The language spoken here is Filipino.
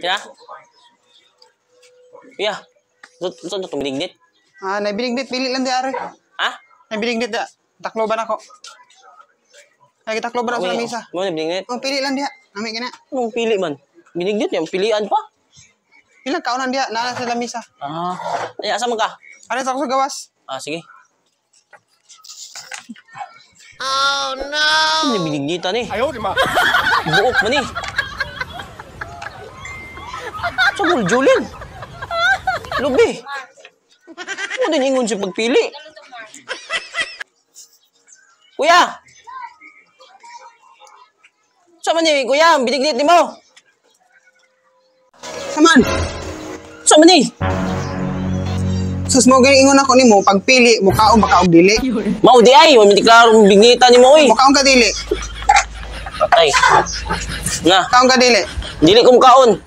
Ya? Iya. Saan na itong binignit? Naibilingnit. Pili lang di ari. Ha? Naibilingnit da. Takloban ako. Ay, takloban ako sa lamisa. Mo na binignit? Pili lang diha. Nami ka na. Anong pili man? Binignit niya, pilian pa. Ilang kaunan diha. Nala sa lamisa. Ay, asa man ka? Ano sa ako sa gawas? Sige. Oh no! Ano yung binignitan eh? Ayaw, di ma. Buok man eh. Sa Julin. Lubi. Ano din ingon siya pagpili? Kuya! Saan man eh, kuya? Ang binignit ni mo? Saman. Saan man eh? Sus mo galing ingon ako nimo pagpili mukaon baka og dili. Mao di ay, may klaro ang binignita ni mo eh. Mukaon ka dili. Ay. Na. Kaon ka dili. Dili ko mukaon.